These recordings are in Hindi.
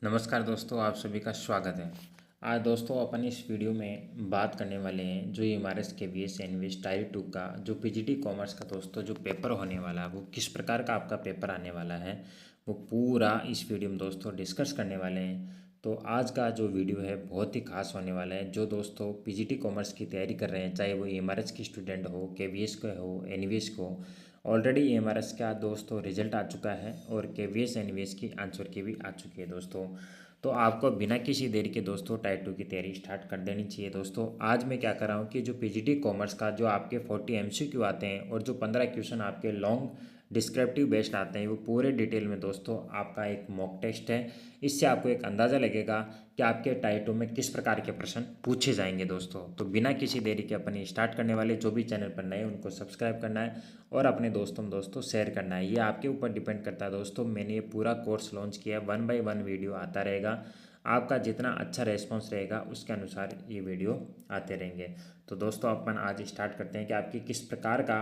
नमस्कार दोस्तों, आप सभी का स्वागत है। आज दोस्तों अपन इस वीडियो में बात करने वाले हैं जो एमआरएस केवीएस एनवीएस टायर 2 का जो पीजीटी कॉमर्स का दोस्तों जो पेपर होने वाला है वो किस प्रकार का आपका पेपर आने वाला है, वो पूरा इस वीडियो में दोस्तों डिस्कस करने वाले हैं। तो आज का जो वीडियो है बहुत ही खास होने वाला है। जो दोस्तों पीजीटी कॉमर्स की तैयारी कर रहे हैं, चाहे वो एमआरएस की स्टूडेंट हो, केवीएस का हो, एनवीएस को, ऑलरेडी एमआरएस का दोस्तों रिजल्ट आ चुका है और केवीएस एनवीएस की आंसर की भी आ चुकी है दोस्तों। तो आपको बिना किसी देरी के दोस्तों टाइप 2 की तैयारी स्टार्ट कर देनी चाहिए दोस्तों। आज मैं क्या कर रहा हूँ कि जो पीजीटी कॉमर्स का जो आपके 40 एमसीक्यू आते हैं और जो 15 क्वेश्चन आपके लॉन्ग डिस्क्रिप्टिव बेस्ड आते हैं, वो पूरे डिटेल में दोस्तों आपका एक मॉक टेस्ट है। इससे आपको एक अंदाज़ा लगेगा कि आपके टाइप 2 में किस प्रकार के प्रश्न पूछे जाएंगे दोस्तों। तो बिना किसी देरी के अपन स्टार्ट करने वाले, जो भी चैनल पर नए उनको सब्सक्राइब करना है और अपने दोस्तों शेयर करना है। ये आपके ऊपर डिपेंड करता है दोस्तों। मैंने ये पूरा कोर्स लॉन्च किया है, 1 बाय 1 वीडियो आता रहेगा। आपका जितना अच्छा रेस्पॉन्स रहेगा उसके अनुसार ये वीडियो आते रहेंगे। तो दोस्तों अपन आज स्टार्ट करते हैं कि आपकी किस प्रकार का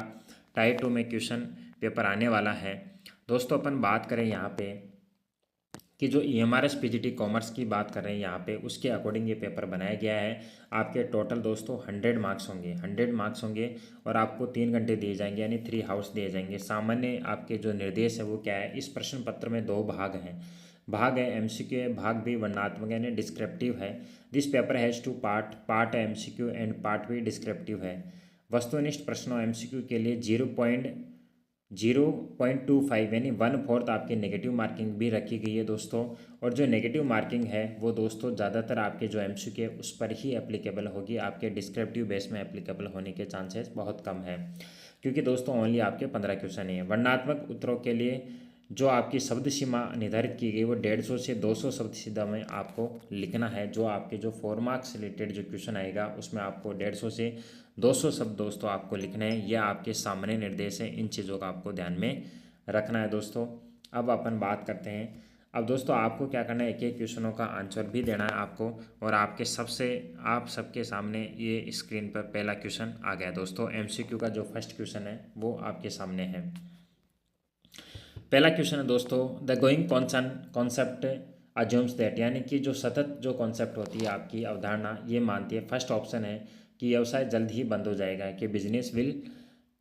टाइप 2 में क्वेश्चन पेपर आने वाला है। दोस्तों अपन बात करें यहाँ पे कि जो ईएमआरएस पीजीटी कॉमर्स की बात कर रहे हैं यहाँ पे, उसके अकॉर्डिंग ये पेपर बनाया गया है। आपके टोटल दोस्तों 100 मार्क्स होंगे, 100 मार्क्स होंगे और आपको 3 घंटे दिए जाएंगे, यानी 3 हाउस दिए जाएंगे। सामान्य आपके जो निर्देश है वो क्या है, इस प्रश्न पत्र में 2 भाग हैं। भाग है एमसीक्यू है, भाग भी वर्णनात्मक यानी डिस्क्रिप्टिव है। This paper has 2 part, part है एमसीक्यू एंड पार्ट भी डिस्क्रिप्टिव है। वस्तुनिष्ठ प्रश्नों एमसीक्यू के लिए 0.25 यानी 1/4 आपकी नेगेटिव मार्किंग भी रखी गई है दोस्तों। और जो नेगेटिव मार्किंग है वो दोस्तों ज़्यादातर आपके जो एमसीक्यू है उस पर ही एप्लीकेबल होगी। आपके डिस्क्रिप्टिव बेस में एप्लीकेबल होने के चांसेस बहुत कम है, क्योंकि दोस्तों ओनली आपके 15 क्वेश्चन ही है। वर्णनात्मक उत्तरों के लिए जो आपकी शब्द सीमा निर्धारित की गई वो 150 से 200 शब्द सीमा में आपको लिखना है। जो आपके जो 4 मार्क्स रिलेटेड जो क्वेश्चन आएगा उसमें आपको 150 से 200 शब्द दोस्तों आपको लिखने हैं। यह आपके सामने निर्देश है, इन चीज़ों का आपको ध्यान में रखना है दोस्तों। अब अपन बात करते हैं। अब दोस्तों आपको क्या करना है, एक एक क्वेश्चनों का आंसर भी देना है आपको। और आप सबके सामने ये स्क्रीन पर पहला क्वेश्चन आ गया दोस्तों। एमसीक्यू का जो फर्स्ट क्वेश्चन है वो आपके सामने है। पहला क्वेश्चन है दोस्तों, the going concept assumes that, यानी कि जो सतत जो कॉन्सेप्ट होती है आपकी अवधारणा ये मानती है। फर्स्ट ऑप्शन है कि व्यवसाय जल्द ही बंद हो जाएगा, कि business will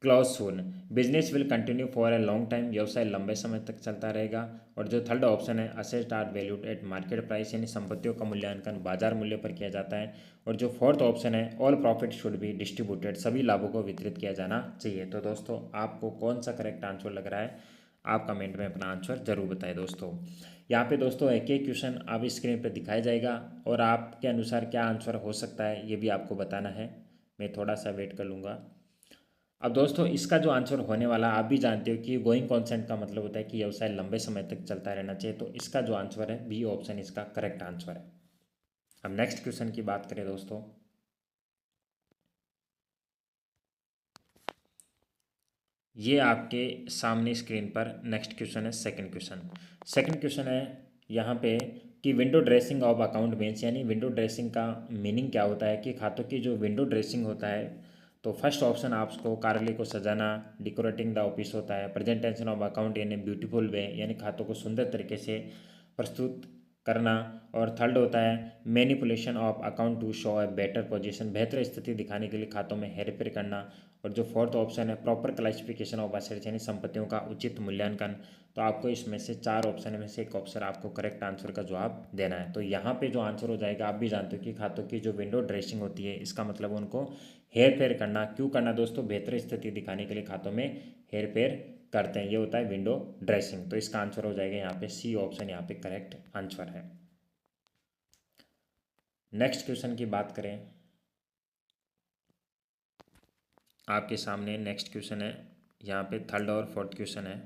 close soon, business will continue for a long time, व्यवसाय लंबे समय तक चलता रहेगा। और जो थर्ड ऑप्शन है, assets are valued at market price, यानी संपत्तियों का मूल्यांकन बाजार मूल्य पर किया जाता है। और जो फोर्थ ऑप्शन है, all profit should be distributed, सभी लाभों को वितरित किया जाना चाहिए। तो दोस्तों आपको कौन सा करेक्ट आंसर लग रहा है, आप कमेंट में अपना आंसर जरूर बताएं दोस्तों। यहाँ पे दोस्तों एक एक क्वेश्चन आप स्क्रीन पर दिखाया जाएगा और आपके अनुसार क्या आंसर हो सकता है ये भी आपको बताना है। मैं थोड़ा सा वेट कर लूँगा। अब दोस्तों इसका जो आंसर होने वाला आप भी जानते हो कि गोइंग कॉन्सेंट का मतलब होता है कि व्यवसाय लंबे समय तक चलता रहना चाहिए। तो इसका जो आंसर है बी ऑप्शन इसका करेक्ट आंसर है। अब नेक्स्ट क्वेश्चन की बात करें दोस्तों, ये आपके सामने स्क्रीन पर नेक्स्ट क्वेश्चन है। सेकंड क्वेश्चन है यहाँ पे कि window dressing of account means, यानी विंडो ड्रेसिंग का मीनिंग क्या होता है, कि खातों की जो विंडो ड्रेसिंग होता है। तो फर्स्ट ऑप्शन आपको कार्यालय को सजाना, डिकोरेटिंग द ऑफिस होता है। प्रेजेंटेशन ऑफ अकाउंट यानी ब्यूटीफुल वे, यानी खातों को सुंदर तरीके से प्रस्तुत करना। और थर्ड होता है manipulation of account to show a better position, बेहतर स्थिति दिखाने के लिए खातों में हेरफेर करना। और जो फोर्थ ऑप्शन है प्रॉपर क्लासिफिकेशन ऑफ असेट्स, यानी संपत्तियों का उचित मूल्यांकन। तो आपको इसमें से 4 ऑप्शन में से एक ऑप्शन आपको करेक्ट आंसर का जवाब देना है। तो यहाँ पे जो आंसर हो जाएगा, आप भी जानते हो कि खातों की जो विंडो ड्रेसिंग होती है इसका मतलब उनको हेर फेर करना। क्यों करना दोस्तों, बेहतर स्थिति दिखाने के लिए खातों में हेर फेर करते हैं, ये होता है विंडो ड्रेसिंग। तो इसका आंसर हो जाएगा यहाँ पे सी ऑप्शन, यहाँ पे करेक्ट आंसर है। नेक्स्ट क्वेश्चन की बात करें, आपके सामने नेक्स्ट क्वेश्चन है। यहाँ पे थर्ड और फोर्थ क्वेश्चन है।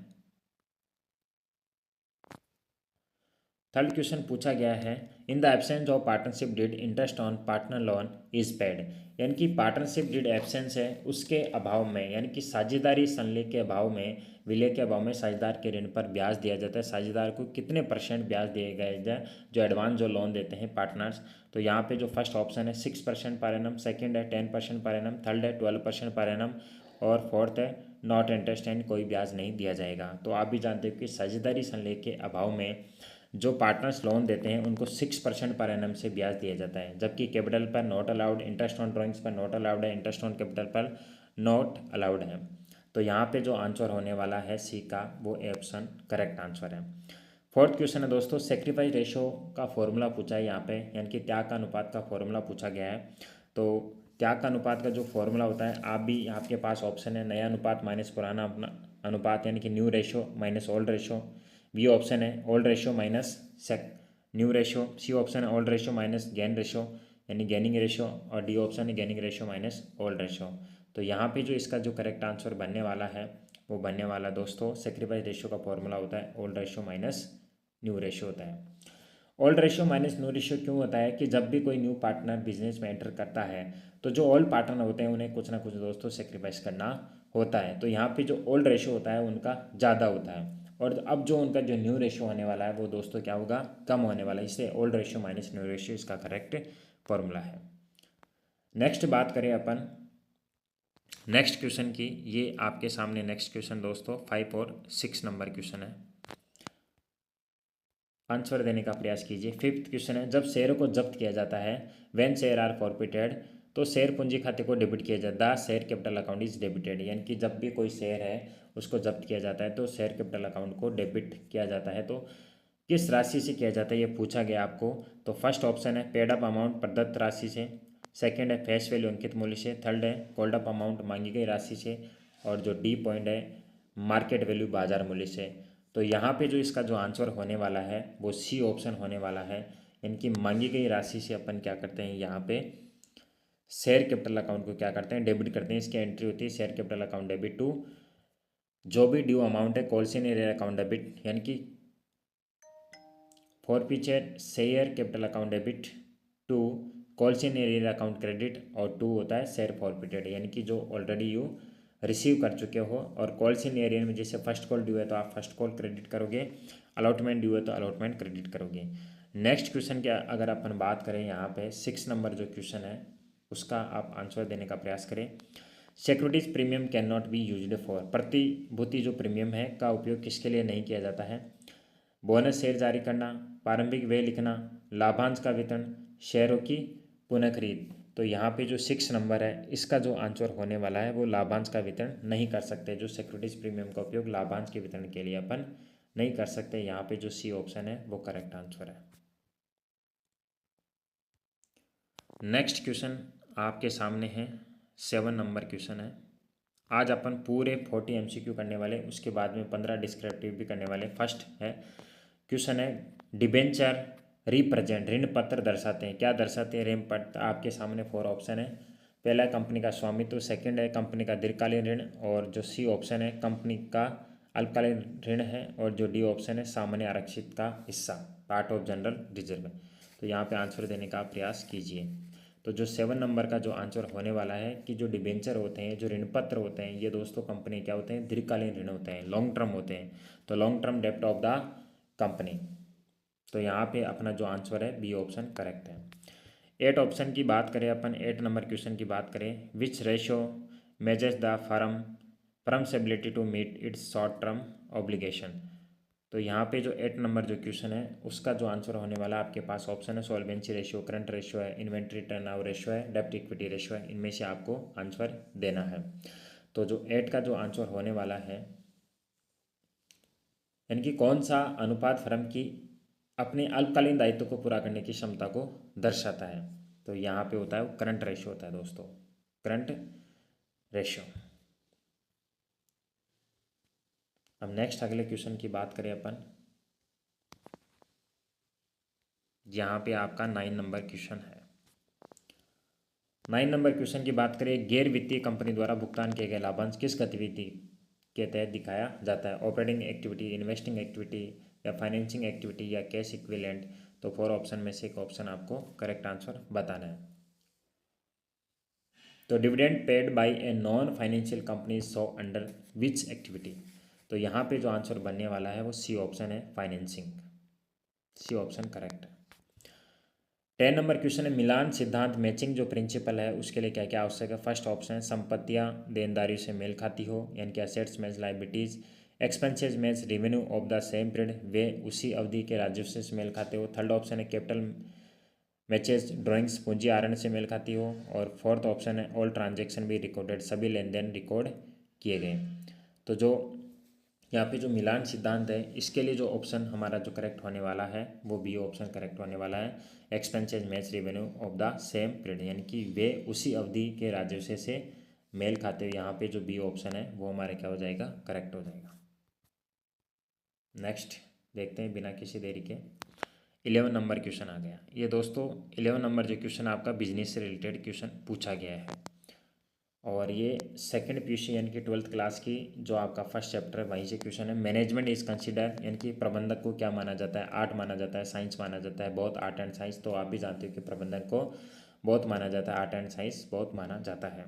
थर्ड क्वेश्चन पूछा गया है, in the absence of partnership deed interest on partner loan is paid, यानी कि पार्टनरशिप डीड एब्सेंस है उसके अभाव में, यानी कि साझेदारी संलेख के अभाव में, विलय के अभाव में साझेदार के ऋण पर ब्याज दिया जाता है। साझेदार को कितने % ब्याज दिए गए जाए जो एडवांस जो लोन देते हैं पार्टनर्स। तो यहाँ पे जो फर्स्ट ऑप्शन है 6% पर एनम, सेकेंड है 10% पर एनम, थर्ड है 12% पर एनम और फोर्थ है नॉट इंटरेस्ट एंड कोई ब्याज नहीं दिया जाएगा। तो आप भी जानते हो कि साझेदारी संलेख के अभाव में जो पार्टनर्स लोन देते हैं उनको 6% पर एनम से ब्याज दिया जाता है, जबकि कैपिटल पर not allowed, interest on drawings पर नॉट अलाउड है, इंटरेस्ट ऑन कैपिटल पर नॉट अलाउड है। तो यहाँ पे जो आंसर होने वाला है सी का वो ऑप्शन करेक्ट आंसर है। फोर्थ क्वेश्चन है दोस्तों, सेक्रीफाइस रेशो का फॉर्मूला पूछा है यहाँ पे, यानी कि त्याग का अनुपात का फॉर्मूला पूछा गया है। तो त्याग का अनुपात का जो फॉर्मूला होता है, आप भी आपके पास ऑप्शन है नया अनुपात माइनस पुराना अपना अनुपात, यानी कि new ratio minus old ratio. B option है old ratio minus new ratio. C option है old ratio minus gain ratio यानी गेनिंग रेशो, और डी ऑप्शन है gaining ratio minus old ratio. तो यहाँ पे जो इसका जो करेक्ट आंसर बनने वाला है वो बनने वाला दोस्तों, सेक्रीफाइस रेशो का फॉर्मूला होता है old ratio minus new ratio होता है। Old ratio minus new ratio क्यों होता है कि जब भी कोई न्यू पार्टनर बिजनेस में एंटर करता है तो जो ओल्ड पार्टनर होते हैं उन्हें कुछ ना कुछ दोस्तों सेक्रीफाइस करना होता है। तो यहाँ पे जो ओल्ड रेशो होता है उनका ज़्यादा होता है, और अब जो उनका जो न्यू रेशो होने वाला है वो दोस्तों क्या होगा, कम होने वाला है। इसलिए old ratio minus new ratio इसका करेक्ट फॉर्मूला है। नेक्स्ट बात करें अपन नेक्स्ट क्वेश्चन की, ये आपके सामने नेक्स्ट क्वेश्चन दोस्तों 5 और 6 नंबर क्वेश्चन है, आंसर देने का प्रयास कीजिए। फिफ्थ क्वेश्चन है, जब शेयरों को जब्त किया जाता है व्हेन शेयर आर फॉरफिटेड, तो शेयर पूंजी खाते को डेबिट किया जाता है, share capital account is debited, यानी कि जब भी कोई शेयर है उसको जब्त किया जाता है तो शेयर कैपिटल अकाउंट को डेबिट किया जाता है। तो किस राशि से किया जाता है ये पूछा गया आपको। तो फर्स्ट ऑप्शन है पेड अप अमाउंट प्रदत्त राशि से, सेकेंड है फेस वैल्यू अंकित मूल्य से, थर्ड है कॉल्ड अप अमाउंट मांगी गई राशि से, और जो डी पॉइंट है मार्केट वैल्यू बाजार मूल्य से। तो यहाँ पे जो इसका जो आंसर होने वाला है वो सी ऑप्शन होने वाला है, यानी कि मांगी गई राशि से अपन क्या करते हैं यहाँ पे शेयर कैपिटल अकाउंट को क्या करते हैं डेबिट करते हैं। इसकी एंट्री होती है share capital account debit to जो भी ड्यू अमाउंट है calls in arrear account debit, यानी कि forfeiture share capital account debit to calls in arrear account credit, और टू होता है शेयर फॉरफिटेड, यानी कि जो ऑलरेडी यू रिसीव कर चुके हो। और कॉल्स इन एरियर में जैसे फर्स्ट कॉल ड्यू है तो आप फर्स्ट कॉल क्रेडिट करोगे, अलॉटमेंट ड्यू है तो अलॉटमेंट क्रेडिट करोगे। नेक्स्ट क्वेश्चन की अगर अपन बात करें यहाँ पे 6 नंबर जो क्वेश्चन है उसका आप आंसर देने का प्रयास करें। Securities premium can not be used for, प्रतिभूति जो प्रीमियम है का उपयोग किसके लिए नहीं किया जाता है। बोनस शेयर जारी करना, प्रारंभिक व्यय लिखना, लाभांश का वितरण, शेयरों की पुनः खरीद। तो यहाँ पे जो 6 नंबर है इसका जो आंसर होने वाला है वो लाभांश का वितरण नहीं कर सकते। जो सिक्योरिटीज प्रीमियम का उपयोग लाभांश के वितरण के लिए अपन नहीं कर सकते। यहाँ पे जो सी ऑप्शन है वो करेक्ट आंसर है। नेक्स्ट क्वेश्चन आपके सामने है 7 नंबर क्वेश्चन है। आज अपन पूरे 40 MCQ करने वाले, उसके बाद में 15 डिस्क्रिप्टिव भी करने वाले। फर्स्ट है क्वेश्चन है डिबेंचर रिप्रेजेंट, ऋण पत्र दर्शाते हैं, क्या दर्शाते हैं ऋण पत्र। आपके सामने 4 ऑप्शन है। पहला है कंपनी का स्वामित्व, सेकंड है कंपनी का दीर्घकालीन ऋण, और जो सी ऑप्शन है कंपनी का अल्पकालीन ऋण है, और जो डी ऑप्शन है सामान्य आरक्षित का हिस्सा, पार्ट ऑफ जनरल रिजर्व। तो यहाँ पे आंसर देने का प्रयास कीजिए। तो जो 7 नंबर का जो आंसर होने वाला है कि जो डिबेंचर होते हैं, जो ऋण पत्र होते हैं, ये दोस्तों कंपनी क्या होते हैं, दीर्घकालीन ऋण होते हैं, लॉन्ग टर्म होते हैं। तो लॉन्ग टर्म डेप्ट ऑफ द कंपनी। तो यहाँ पे अपना जो आंसर है बी ऑप्शन करेक्ट है। 8 ऑप्शन की बात करें अपन, 8 नंबर क्वेश्चन की बात करें, which ratio measures the firm's ability to meet its short term obligation. तो यहाँ पे जो 8 नंबर जो क्वेश्चन है उसका जो आंसर होने वाला है आपके पास ऑप्शन है सॉल्वेंसी रेशियो, करंट रेशियो है, इन्वेंट्री टर्नओवर रेशियो है, डेब्ट इक्विटी रेशियो है। इनमें से आपको आंसर देना है। तो जो 8 का जो आंसर होने वाला है, यानी कि कौन सा अनुपात फर्म की अपने अल्पकालीन दायित्व को पूरा करने की क्षमता को दर्शाता है। तो यहाँ पे होता है वो करंट रेशियो होता है दोस्तों, करंट रेशियो। अब नेक्स्ट अगले क्वेश्चन की बात करें अपन, यहाँ पे आपका 9 नंबर क्वेश्चन है। 9 नंबर क्वेश्चन की बात करें, गैर वित्तीय कंपनी द्वारा भुगतान किए गए लाभांश किस गतिविधि के तहत दिखाया जाता है, ऑपरेटिंग एक्टिविटी, इन्वेस्टिंग एक्टिविटी, या फाइनेंसिंग एक्टिविटी, या कैश इक्विवेलेंट। तो 4 ऑप्शन में से एक ऑप्शन आपको करेक्ट आंसर बताना है। तो dividend paid by a non financial company so under which activity. तो यहाँ पे जो आंसर बनने वाला है वो सी ऑप्शन है फाइनेंसिंग, सी ऑप्शन करेक्ट है। 10 नंबर क्वेश्चन है, मिलान सिद्धांत मैचिंग जो प्रिंसिपल है उसके लिए क्या क्या आवश्यक है। फर्स्ट ऑप्शन है संपत्तियां देनदारियों से मेल खाती हो, यानी कि assets match liabilities, expenses match revenue of the same period, वे उसी अवधि के राजस्व से मेल खाते हो। थर्ड ऑप्शन है कैपिटल मैचेस ड्राइंग्स पूंजी आहरण से मेल खाती हो। और फोर्थ ऑप्शन है ऑल ट्रांजेक्शन भी रिकॉर्डेड, सभी लेन देन रिकॉर्ड किए गए। तो जो यहाँ पे जो मिलान सिद्धांत है इसके लिए जो ऑप्शन हमारा जो करेक्ट होने वाला है वो बी ऑप्शन करेक्ट होने वाला है। Expenses match revenue of the same period, यानी कि वे उसी अवधि के राजस्व से मेल खाते हुए, यहाँ पे जो बी ऑप्शन है वो हमारे क्या हो जाएगा, करेक्ट हो जाएगा। नेक्स्ट देखते हैं बिना किसी देरी के। 11 नंबर क्वेश्चन आ गया। ये दोस्तों 11 नंबर जो क्वेश्चन आपका बिजनेस से रिलेटेड क्वेश्चन पूछा गया है और ये सेकंड पीयूसी यानी कि 12th क्लास की जो आपका फर्स्ट चैप्टर है वहीं से क्वेश्चन है। मैनेजमेंट इज कंसिडर, यानी कि प्रबंधक को क्या माना जाता है, आर्ट माना जाता है, साइंस माना जाता है, बहुत आर्ट एंड साइंस। तो आप भी जानते हो कि प्रबंधक को बहुत माना जाता है, आर्ट एंड साइंस बहुत माना जाता है।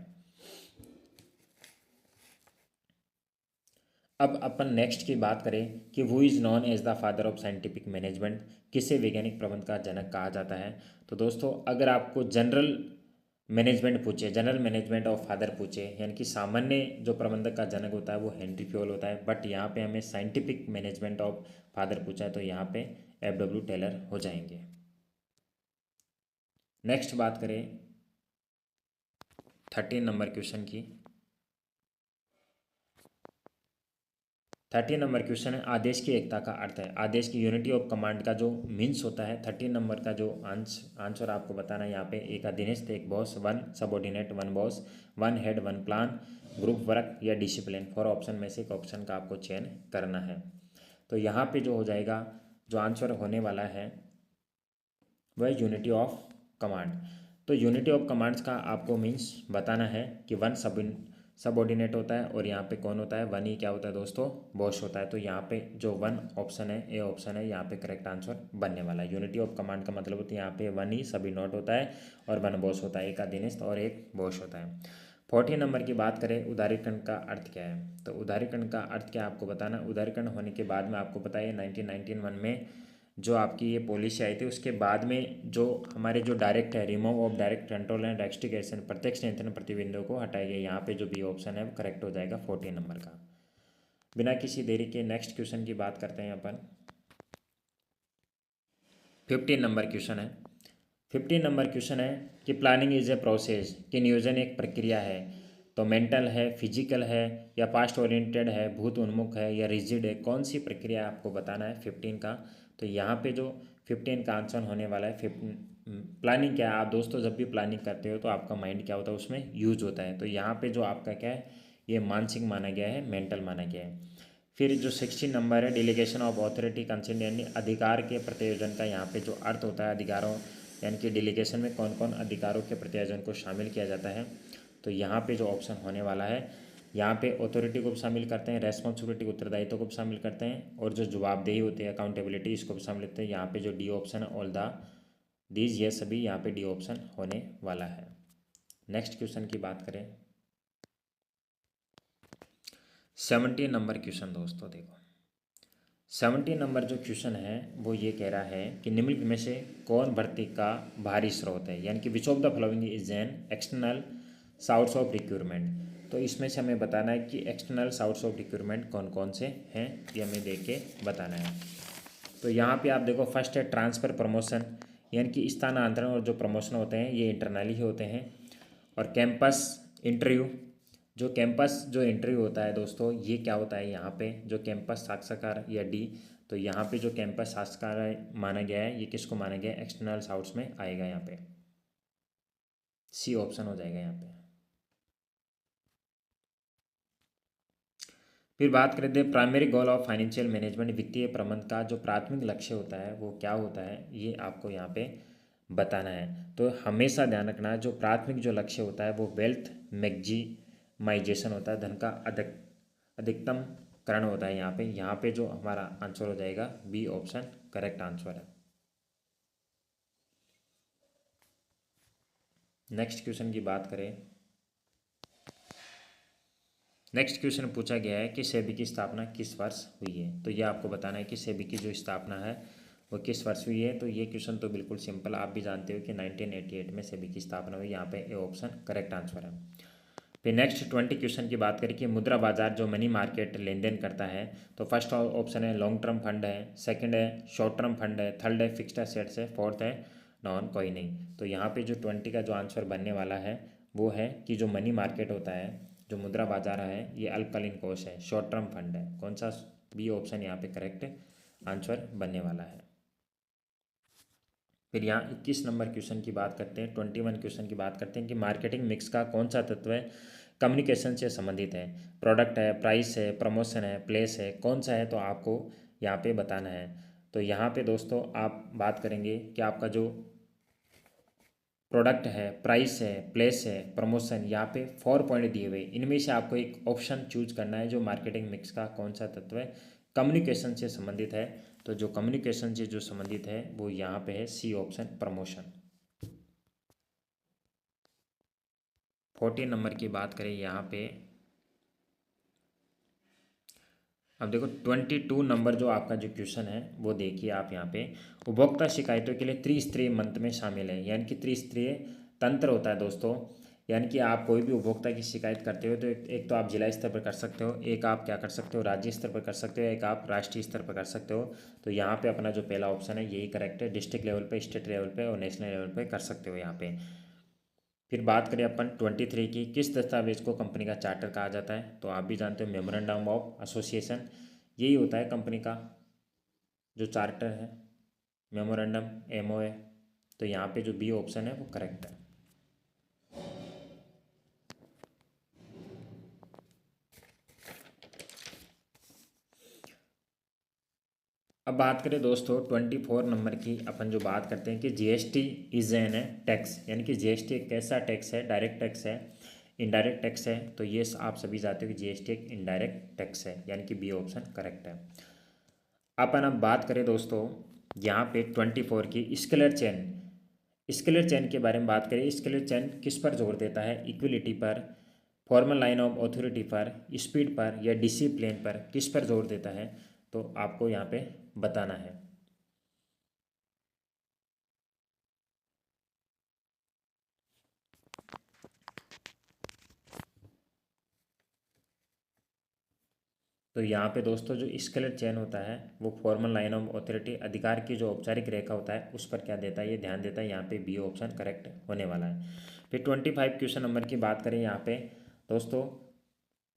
अब अपन नेक्स्ट की बात करें कि who is known as the father of scientific management, किसे वैज्ञानिक प्रबंध का जनक कहा जाता है। तो दोस्तों अगर आपको जनरल मैनेजमेंट पूछे, जनरल मैनेजमेंट ऑफ फादर पूछे, यानी कि सामान्य जो प्रबंधक का जनक होता है वो हेनरी फ्योल होता है, बट यहाँ पे हमें साइंटिफिक मैनेजमेंट ऑफ फादर पूछा है तो यहाँ पे F.W. टेलर हो जाएंगे। नेक्स्ट बात करें 13 नंबर क्वेश्चन की। 13 नंबर क्वेश्चन है आदेश की एकता का अर्थ है। आदेश की यूनिटी ऑफ कमांड का जो मीन्स होता है, 13 नंबर का जो आंसर आपको बताना है यहाँ पे, एक अधीनस्थ, एक boss, one subordinate, one boss, one head, one plan, group work या डिसिप्लिन। 4 ऑप्शन में से एक ऑप्शन का आपको चयन करना है। तो यहाँ पे जो हो जाएगा, जो आंसर होने वाला है वह यूनिटी ऑफ कमांड। तो यूनिटी ऑफ कमांड्स का आपको मीन्स बताना है कि वन सबऑर्डिनेट होता है और यहाँ पे कौन होता है, वन ही क्या होता है दोस्तों, बॉस होता है। तो यहाँ पे जो वन ऑप्शन है, ए ऑप्शन है, यहाँ पे करेक्ट आंसर बनने वाला है। यूनिटी ऑफ कमांड का मतलब होता है यहाँ पे वन ही सभी नोट होता है और वन बॉस होता है, एक अधीनस्थ और एक बॉस होता है। 14 नंबर की बात करें, उदारीकरण का अर्थ क्या है। तो उदारीकरण का अर्थ क्या आपको बताना। उदारीकरण होने के बाद में आपको पता है 1991 में जो आपकी ये पॉलिसी आई थी उसके बाद में जो हमारे जो डायरेक्ट है, remove of direct control and restriction, प्रत्यक्ष नियंत्रण प्रतिबंधों को हटाया गया। यहाँ पे जो बी ऑप्शन है वो करेक्ट हो जाएगा 14 नंबर का। बिना किसी देरी के नेक्स्ट क्वेश्चन की बात करते हैं अपन। 15 नंबर क्वेश्चन है। 15 नंबर क्वेश्चन है कि प्लानिंग इज ए प्रोसेस, कि नियोजन एक प्रक्रिया है। तो मेंटल है, फिजिकल है या पास्ट ओरिएंटेड है, भूत उन्मुख है या रिजिड है, कौन सी प्रक्रिया आपको बताना है 15 का। तो यहाँ पे जो 15 का आंसर होने वाला है 15। प्लानिंग क्या है, आप दोस्तों जब भी प्लानिंग करते हो तो आपका माइंड क्या होता है, उसमें यूज होता है। तो यहाँ पे जो आपका क्या है, ये मानसिक माना गया है, मेंटल माना गया है। फिर जो 16 नंबर है डेलीगेशन ऑफ अथॉरिटी कंसेंट, यानी अधिकार के प्रत्यायोजन का यहाँ पे जो अर्थ होता है, अधिकारों यानी कि डेलीगेशन में कौन कौन अधिकारों के प्रत्यायोजन को शामिल किया जाता है। तो यहाँ पे जो ऑप्शन होने वाला है, यहाँ पे अथॉरिटी को भी शामिल करते हैं, रेस्पॉन्सिबिलिटी उत्तरदायित्व को भी शामिल करते हैं और जो जवाबदेही होती है अकाउंटेबिलिटी इसको भी शामिल करते हैं। यहाँ पे जो डी ऑप्शन है ऑल द दीज, ये सभी यहाँ पे डी ऑप्शन होने वाला है। नेक्स्ट क्वेश्चन की बात करें 17 नंबर क्वेश्चन। दोस्तों देखो 17 नंबर जो क्वेश्चन है वो ये कह रहा है कि निम्नलिखित में से कौन भर्ती का बाहरी स्रोत है, यानी कि which of the following is an external source of recruitment. तो इसमें से हमें बताना है कि एक्सटर्नल सोर्स ऑफ रिक्रूटमेंट कौन कौन से हैं, ये हमें देख के बताना है। तो यहाँ पे आप देखो फर्स्ट है ट्रांसफ़र प्रमोशन, यानी कि स्थानांतरण और जो प्रमोशन होते हैं ये इंटरनली ही होते हैं। और कैंपस इंटरव्यू, जो कैंपस जो इंटरव्यू होता है दोस्तों ये क्या होता है, यहाँ पे जो कैंपस साक्षात्कार या डी, तो यहाँ पे जो कैंपस साक्षात्कार माना गया है ये किसको माना गया है, एक्सटर्नल सोर्स में आएगा। यहाँ पे सी ऑप्शन हो जाएगा यहाँ पे। फिर बात करते हैं primary goal of financial management, वित्तीय प्रबंधन का जो प्राथमिक लक्ष्य होता है वो क्या होता है, ये आपको यहाँ पे बताना है। तो हमेशा ध्यान रखना जो प्राथमिक जो लक्ष्य होता है वो वेल्थ मैक्सिमाइजेशन होता है, धन का अधिकतम करण होता है। यहाँ पे जो हमारा आंसर हो जाएगा बी ऑप्शन करेक्ट आंसर है। नेक्स्ट क्वेश्चन की बात करें, नेक्स्ट क्वेश्चन पूछा गया है कि सेबी की स्थापना किस वर्ष हुई है। तो ये आपको बताना है कि सेबी की जो स्थापना है वो किस वर्ष हुई है। तो ये क्वेश्चन तो बिल्कुल सिंपल, आप भी जानते हो कि 1988 में सेबी की स्थापना हुई। यहाँ पे ए ऑप्शन करेक्ट आंसर है। फिर नेक्स्ट 20 क्वेश्चन की बात करें कि मुद्रा बाजार जो मनी मार्केट लेन देन करता है, तो फर्स्ट ऑप्शन है लॉन्ग टर्म फंड है, सेकंड है शॉर्ट टर्म फंड है, थर्ड है फिक्स्ड एसेट्स है, फोर्थ है नॉन कोई नहीं। तो यहाँ पे जो 20 का जो आंसर बनने वाला है वो है कि जो मनी मार्केट होता है, जो मुद्रा बाजार है, ये अल्पकालीन कोष है, शॉर्ट टर्म फंड है। कौन सा बी ऑप्शन यहाँ पे करेक्ट आंसर बनने वाला है। फिर यहाँ 21 नंबर क्वेश्चन की बात करते हैं, 21 क्वेश्चन की बात करते हैं कि मार्केटिंग मिक्स का कौन सा तत्व है कम्युनिकेशन से संबंधित है। प्रोडक्ट है, प्राइस है, प्रमोशन है, प्लेस है, कौन सा है, तो आपको यहाँ पे बताना है। तो यहाँ पे दोस्तों आप बात करेंगे कि आपका जो प्रोडक्ट है, प्राइस है, प्लेस है, प्रमोशन, यहाँ पे 4 पॉइंट दिए हुए, इनमें से आपको एक ऑप्शन चूज करना है जो मार्केटिंग मिक्स का कौन सा तत्व है कम्युनिकेशन से संबंधित है। तो जो कम्युनिकेशन से जो संबंधित है वो यहाँ पे है सी ऑप्शन प्रमोशन। 14 नंबर की बात करें यहाँ पे, अब देखो 22 नंबर जो आपका जो क्वेश्चन है वो देखिए आप यहाँ पे, उपभोक्ता शिकायतों के लिए त्रिस्तरीय मंत्र में शामिल है, यानी कि त्रिस्तरीय तंत्र होता है दोस्तों। यानी कि आप कोई भी उपभोक्ता की शिकायत करते हो तो एक तो आप जिला स्तर पर कर सकते हो, एक आप क्या कर सकते हो राज्य स्तर पर कर सकते हो, एक आप राष्ट्रीय स्तर पर कर सकते हो। तो यहाँ पे अपना जो पहला ऑप्शन है यही करेक्ट है, डिस्ट्रिक्ट लेवल पे, स्टेट लेवल पे और नेशनल लेवल पे कर सकते हो यहाँ पे। फिर बात करें अपन 23 की, किस दस्तावेज को कंपनी का चार्टर कहा जाता है, तो आप भी जानते हो मेमोरेंडम ऑफ एसोसिएशन, यही होता है कंपनी का जो चार्टर है, मेमोरेंडम एमओए। तो यहाँ पे जो बी ऑप्शन है वो करेक्ट है। अब बात करें दोस्तों 24 नंबर की, अपन जो बात करते हैं कि जीएसटी इज एन टैक्स, यानी कि जीएसटी एक कैसा टैक्स है, डायरेक्ट टैक्स है, इनडायरेक्ट टैक्स है। तो ये आप सभी जानते हो कि जीएसटी एक इनडायरेक्ट टैक्स है, यानी कि बी ऑप्शन करेक्ट है। अपन अब बात करें दोस्तों यहाँ पे 24 की स्केलर चेन, स्केलर चेन के बारे में बात करें। स्केलर चेन किस पर जोर देता है, इक्विलिटी पर, फॉर्मल लाइन ऑफ अथॉरिटी पर, स्पीड पर या डिसिप्लिन पर, किस पर जोर देता है, तो आपको यहाँ पे बताना है। तो यहाँ पे दोस्तों जो स्केलर चेन होता है वो फॉर्मल लाइन ऑफ अथॉरिटी, अधिकार की जो औपचारिक रेखा होता है उस पर क्या देता है, ये ध्यान देता है। यहाँ पे बी ऑप्शन करेक्ट होने वाला है। फिर 25 क्वेश्चन नंबर की बात करें यहाँ पे दोस्तों,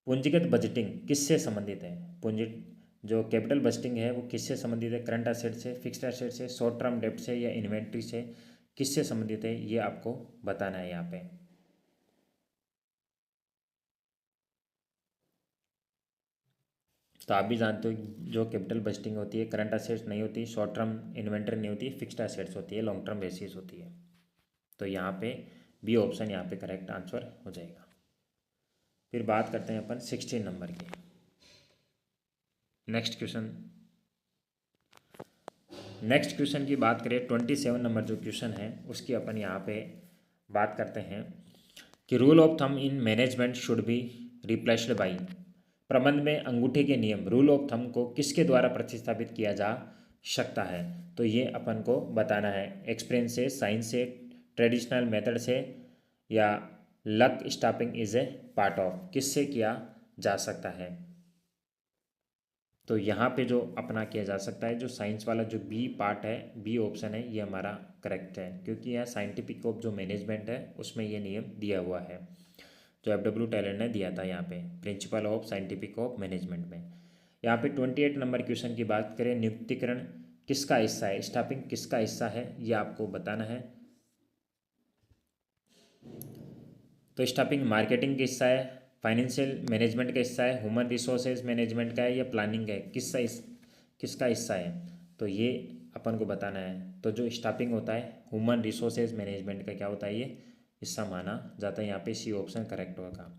पूंजीगत बजटिंग किससे संबंधित है, पूंजी जो कैपिटल बजटिंग है वो किससे संबंधित है, करंट एसेट से, फिक्स्ड एसेट से, शॉर्ट टर्म डेब्ट से या इन्वेंट्री से, किससे संबंधित है, ये आपको बताना है यहाँ पे। तो आप भी जानते हो जो कैपिटल बजटिंग होती है करंट एसेट्स नहीं होती, शॉर्ट टर्म इन्वेंटरी नहीं होती, फिक्स्ड एसेट्स होती है, लॉन्ग टर्म बेसिस होती है। तो यहाँ पे बी ऑप्शन यहाँ पे करेक्ट आंसर हो जाएगा। फिर बात करते हैं अपन 16 नंबर की, नेक्स्ट क्वेश्चन की बात करें 27 नंबर जो क्वेश्चन है उसकी अपन यहाँ पे बात करते हैं कि rule of thumb in management should be replaced by, प्रबंध में अंगूठे के नियम, रूल ऑफ थंब को किसके द्वारा प्रतिस्थापित किया जा सकता है, तो ये अपन को बताना है। एक्सपीरियंस से, साइंस से, ट्रेडिशनल मेथड से या luck stopping is a part of, किससे किया जा सकता है। तो यहाँ पे जो अपना किया जा सकता है, जो साइंस वाला जो बी पार्ट है, बी ऑप्शन है, ये हमारा करेक्ट है, क्योंकि यह साइंटिफिक ऑफ जो मैनेजमेंट है उसमें ये नियम दिया हुआ है, जो एफडब्ल्यू टेलर ने दिया था यहाँ पे, principle of scientific of management में। यहाँ पे 28 नंबर क्वेश्चन की बात करें, नियुक्तिकरण किसका हिस्सा है, स्टाफिंग किसका हिस्सा है, ये आपको बताना है। तो स्टाफिंग मार्केटिंग का हिस्सा है, फाइनेंशियल मैनेजमेंट का हिस्सा है, ह्यूमन रिसोर्सेज मैनेजमेंट का है या प्लानिंग है, किसका हिस्सा है, तो ये अपन को बताना है। तो जो स्टाफिंग होता है ह्यूमन रिसोर्सेज मैनेजमेंट का क्या होता है, ये हिस्सा माना जाता है। यहाँ पे सी ऑप्शन करेक्ट होगा।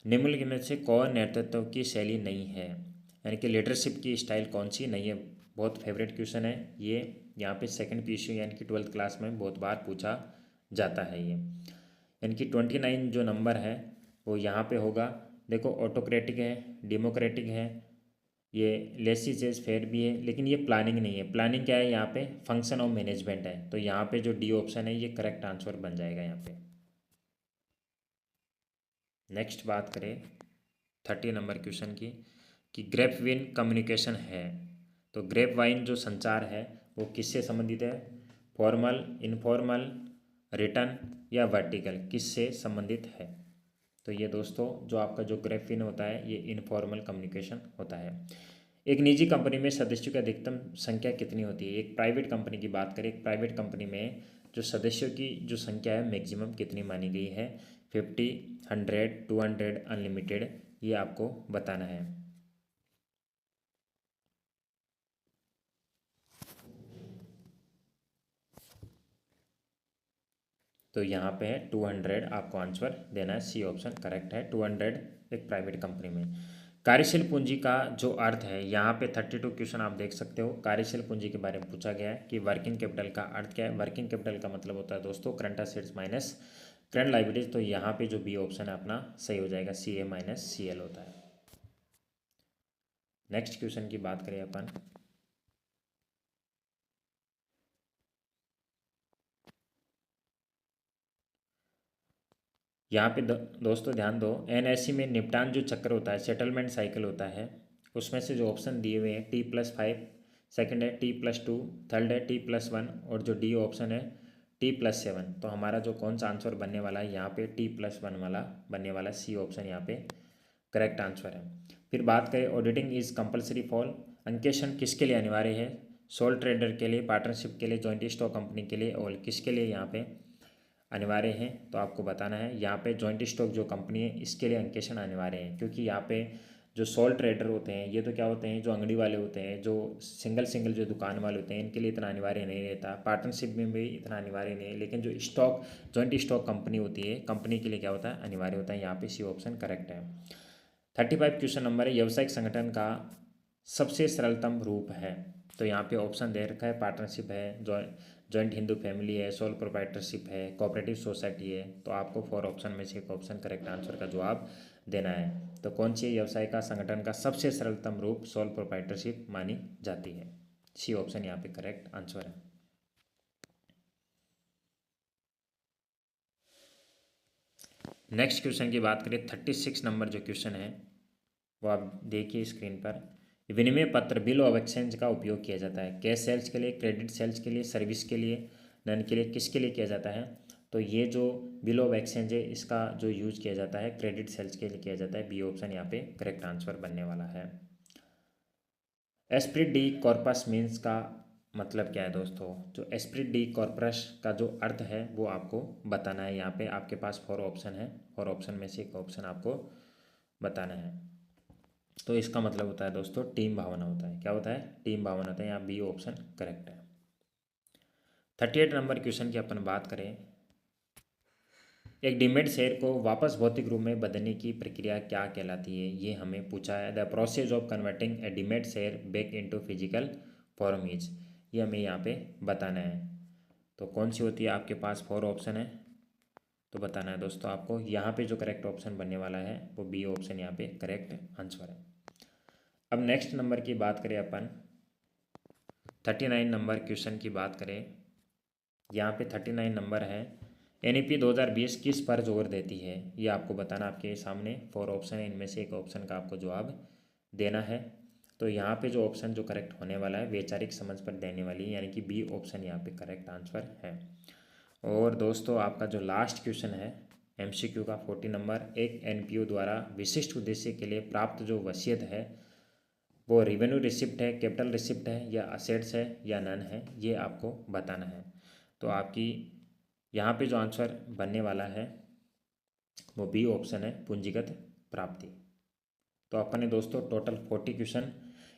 निम्नलिखित में से कौन नेतृत्व की शैली नहीं है, यानी कि लीडरशिप की स्टाइल कौन सी नहीं है, बहुत फेवरेट क्वेश्चन है ये। यहाँ पे सेकंड पीयूसी यानी कि 12th क्लास में बहुत बार पूछा जाता है ये। यानी कि 29 जो नंबर है वो यहाँ पे होगा। देखो ऑटोक्रेटिक है, डेमोक्रेटिक है, ये लेसिस फेयर भी है, लेकिन ये प्लानिंग नहीं है। प्लानिंग क्या है, यहाँ पे फंक्शन ऑफ मैनेजमेंट है। तो यहाँ पे जो डी ऑप्शन है ये करेक्ट आंसर बन जाएगा यहाँ पे। नेक्स्ट बात करें 30 नंबर क्वेश्चन की कि ग्रेप वाइन कम्युनिकेशन है, तो ग्रेप वाइन जो संचार है वो किससे संबंधित है? फॉर्मल, इनफॉर्मल, रिटन या वर्टिकल, किससे संबंधित है? तो ये दोस्तों जो आपका जो ग्रेप वाइन होता है ये इनफॉर्मल कम्युनिकेशन होता है। एक निजी कंपनी में सदस्यों की अधिकतम संख्या कितनी होती है? एक प्राइवेट कंपनी की बात करें, एक प्राइवेट कंपनी में जो सदस्यों की जो संख्या है मैक्सिमम कितनी मानी गई है? 50, 100, 200, अनलिमिटेड, ये आपको बताना है। तो यहाँ पे है 200 आपको आंसर देना है, सी ऑप्शन करेक्ट है, 200 एक प्राइवेट कंपनी में। कार्यशील पूंजी का जो अर्थ है, यहाँ पे 32 क्वेश्चन आप देख सकते हो। कार्यशील पूंजी के बारे में पूछा गया है कि वर्किंग कैपिटल का अर्थ क्या है। वर्किंग कैपिटल का मतलब होता है दोस्तों current assets minus current liabilities. तो यहाँ पे जो बी ऑप्शन है अपना सही हो जाएगा, सी ए माइनस सी एल होता है। नेक्स्ट क्वेश्चन की बात करें अपन, यहाँ पे दोस्तों ध्यान दो, एनएससी में निपटान जो चक्र होता है, सेटलमेंट साइकिल होता है, उसमें से जो ऑप्शन दिए हुए हैं T+5, सेकंड है T+2, थर्ड है T+1 और जो डी ऑप्शन है T+7। तो हमारा जो कौन सा आंसर बनने वाला है यहाँ पे T+1 वाला बनने वाला, सी ऑप्शन यहाँ पे करेक्ट आंसर है। फिर बात करें ऑडिटिंग इज कंपलसरी फॉर, अंकेक्षण किसके लिए अनिवार्य है? सोल ट्रेडर के लिए, पार्टनरशिप के लिए, जॉइंट स्टॉक कंपनी के लिए और किसके लिए यहाँ पे अनिवार्य हैं? तो आपको बताना है यहाँ पे जॉइंट स्टॉक जो कंपनी है इसके लिए अंकेक्षण अनिवार्य है, क्योंकि यहाँ पे जो सोल ट्रेडर होते हैं ये तो क्या होते हैं, जो अंगड़ी वाले होते हैं, जो सिंगल सिंगल जो दुकान वाले होते हैं इनके लिए इतना अनिवार्य नहीं रहता, पार्टनरशिप में भी इतना अनिवार्य नहीं है, लेकिन जो स्टॉक जॉइंट स्टॉक कंपनी होती है कंपनी के लिए क्या होता है, अनिवार्य होता है। यहाँ पे सी ऑप्शन करेक्ट है। 35 क्वेश्चन नंबर है, व्यावसायिक संगठन का सबसे सरलतम रूप है। तो यहाँ पे ऑप्शन दे रखा है, पार्टनरशिप है, जॉइंट हिंदू फैमिली है, सोल प्रोप्राइटरशिप है, कोऑपरेटिव सोसाइटी है। तो आपको 4 ऑप्शन में से एक ऑप्शन करेक्ट आंसर का जवाब देना है। तो कौन सी व्यवसाय का संगठन का सबसे सरलतम रूप सोल प्रोप्राइटरशिप मानी जाती है? सी ऑप्शन यहाँ पे करेक्ट आंसर है। नेक्स्ट क्वेश्चन की बात करें, 36 नंबर जो क्वेश्चन है वो आप देखिए स्क्रीन पर। विनिमय पत्र बिल ऑफ एक्सचेंज का उपयोग किया जाता है कैश सेल्स के लिए, क्रेडिट सेल्स के लिए, सर्विस के लिए, नन के लिए, किसके लिए किया जाता है? तो ये जो बिल ऑफ एक्सचेंज है इसका जो यूज किया जाता है क्रेडिट सेल्स के लिए किया जाता है। बी ऑप्शन यहाँ पे करेक्ट आंसर बनने वाला है। एस्प्रिट डी कॉर्पस मीन्स का मतलब क्या है दोस्तों? जो एस्प्रिट डी कॉर्पस का जो अर्थ है वो आपको बताना है। यहाँ पे आपके पास 4 ऑप्शन है, 4 ऑप्शन में से एक ऑप्शन आपको बताना है। तो इसका मतलब होता है दोस्तों टीम भावना होता है। क्या होता है? टीम भावना होता है। यहाँ बी ऑप्शन करेक्ट है। 38 नंबर क्वेश्चन की अपन बात करें, एक डीमेट शेयर को वापस भौतिक रूप में बदलने की प्रक्रिया क्या कहलाती है? ये हमें पूछा है। The process of converting A demat share back into physical form is, ये हमें यहाँ पे बताना है। तो कौन सी होती है? आपके पास 4 ऑप्शन है, तो बताना है दोस्तों आपको। यहाँ पे जो करेक्ट ऑप्शन बनने वाला है वो बी ऑप्शन यहाँ पे करेक्ट आंसर है। अब नेक्स्ट नंबर की बात करें अपन, 39 नंबर क्वेश्चन की बात करें, यहाँ पे 39 नंबर है, NEP 2020 किस पर जोर देती है? ये आपको बताना। आपके सामने 4 ऑप्शन है, इनमें से एक ऑप्शन का आपको जवाब देना है। तो यहाँ पे जो ऑप्शन जो करेक्ट होने वाला है वैचारिक समझ पर देने वाली है, यानी कि बी ऑप्शन यहाँ पे करेक्ट आंसर है। और दोस्तों आपका जो लास्ट क्वेश्चन है MCQ का 40 नंबर, एक NPO द्वारा विशिष्ट उद्देश्य के लिए प्राप्त जो वसीयत है वो रेवेन्यू रिसिप्ट है, कैपिटल रिसिप्ट है, या असेट्स है, या नन है, ये आपको बताना है। तो आपकी यहाँ पे जो आंसर बनने वाला है वो बी ऑप्शन है, पूंजीगत प्राप्ति। तो अपन ने दोस्तों टोटल 40 क्वेश्चन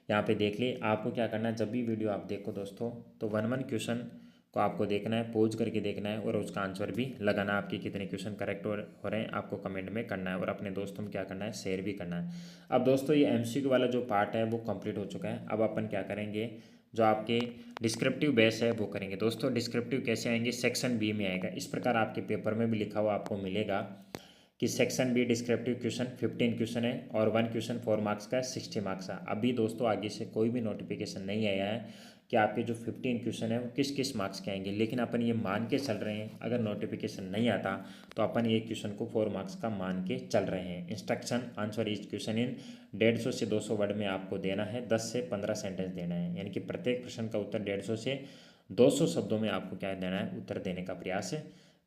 यहाँ पे देख लिए। आपको क्या करना है, जब भी वीडियो आप देखो दोस्तों तो 1 क्वेश्चन को आपको देखना है, पॉज करके देखना है और उसका आंसर भी लगाना है। आपके कितने क्वेश्चन करेक्ट हो रहे हैं आपको कमेंट में करना है और अपने दोस्तों में क्या करना है, शेयर भी करना है। अब दोस्तों ये MCQ वाला जो पार्ट है वो कंप्लीट हो चुका है। अब अपन क्या करेंगे, जो आपके डिस्क्रिप्टिव बेस है वो करेंगे। दोस्तों डिस्क्रिप्टिव कैसे आएंगे, सेक्शन बी में आएगा। इस प्रकार आपके पेपर में भी लिखा हुआ आपको मिलेगा कि section B descriptive question 15 question है और 1 क्वेश्चन 4 मार्क्स का है, 60 मार्क्स का। अभी दोस्तों आगे से कोई भी नोटिफिकेशन नहीं आया है कि आपके जो 15 क्वेश्चन है वो किस किस मार्क्स के आएंगे, लेकिन अपन ये मान के चल रहे हैं अगर नोटिफिकेशन नहीं आता तो अपन ये क्वेश्चन को 4 मार्क्स का मान के चल रहे हैं। Instruction answer each question in 150 से 200 वर्ड में आपको देना है, 10 से 15 सेंटेंस देना है, यानी कि प्रत्येक प्रश्न का उत्तर 150 से 200 शब्दों में आपको क्या देना है, उत्तर देने का प्रयास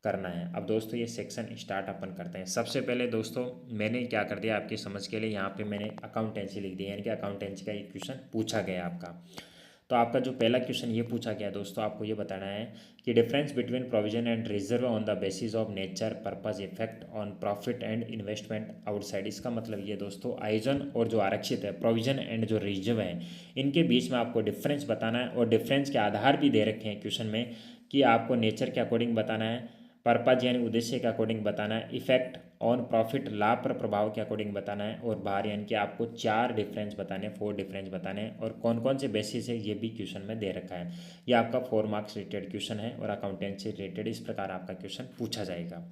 करना है। अब दोस्तों ये सेक्शन स्टार्ट अपन करते हैं। सबसे पहले दोस्तों मैंने क्या कर दिया आपकी समझ के लिए, यहाँ पे मैंने अकाउंटेंसी लिख दिया, यानी कि अकाउंटेंसी का एक क्वेश्चन पूछा गया आपका। तो आपका जो पहला क्वेश्चन ये पूछा गया दोस्तों, आपको ये बताना है कि difference between provision and reserve on the basis of nature purpose effect on profit and investment outside. इसका मतलब ये दोस्तों आयोजन और जो आरक्षित है, प्रोविजन एंड जो रिजर्व है, इनके बीच में आपको डिफरेंस बताना है, और डिफरेंस के आधार भी दे रखे हैं क्वेश्चन में कि आपको नेचर के अकॉर्डिंग बताना है, पर्पज यानी उद्देश्य के अकॉर्डिंग बताना है, इफेक्ट ऑन प्रॉफिट लाभ पर प्रभाव के अकॉर्डिंग बताना है, और बाहर यानी कि आपको 4 डिफरेंस बताने, 4 डिफरेंस बताने हैं, और कौन कौन से बेसिस है ये भी क्वेश्चन में दे रखा है। ये आपका 4 मार्क्स रिलेटेड क्वेश्चन है और अकाउंटेंसी रिलेटेड इस प्रकार आपका क्वेश्चन पूछा जाएगा।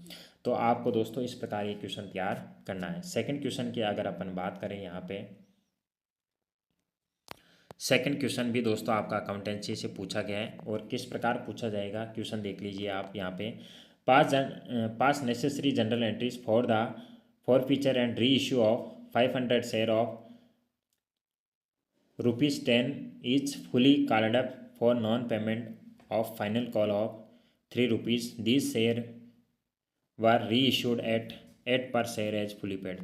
तो आपको दोस्तों इस प्रकार ये क्वेश्चन तैयार करना है। सेकेंड क्वेश्चन की अगर अपन बात करें, यहाँ पे सेकंड क्वेश्चन भी दोस्तों आपका अकाउंटेंसी से पूछा गया है, और किस प्रकार पूछा जाएगा क्वेश्चन देख लीजिए आप यहाँ पे। Pass necessary general entries for the forfeiture and reissue of 500 share of ₹10 each fully called up for non-payment of final call of ₹3. These share वर री इशूड एट 8 पर शेयर एज फुली पेड।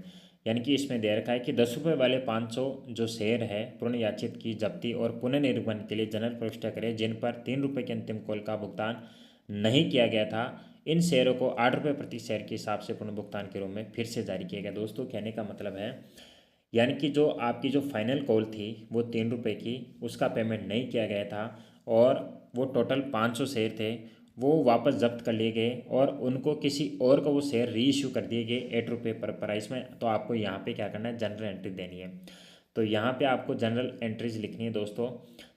यानी कि इसमें दे रखा है कि 10 रुपये वाले 500 जो शेयर है पुनर्याचित की जब्ती और पुनर्निर्माण के लिए जनरल प्रविष्टा करें, जिन पर 3 रुपये के अंतिम कॉल का भुगतान नहीं किया गया था, इन शेयरों को 8 रुपये प्रति शेयर के हिसाब से पुनर्भुगतान के रूप में फिर से जारी किया गया। दोस्तों कहने का मतलब है, यानी कि जो आपकी जो फाइनल कॉल थी वो 3 रुपये की, उसका पेमेंट नहीं किया गया था, और वो टोटल 500 शेयर थे, वो वापस जब्त कर लिए गए, और उनको किसी और को वो शेयर री इशू कर दिए गए 8 रुपये पर प्राइस में। तो आपको यहाँ पे क्या करना है, जनरल एंट्री देनी है। तो यहाँ पे आपको जनरल एंट्रीज लिखनी है दोस्तों।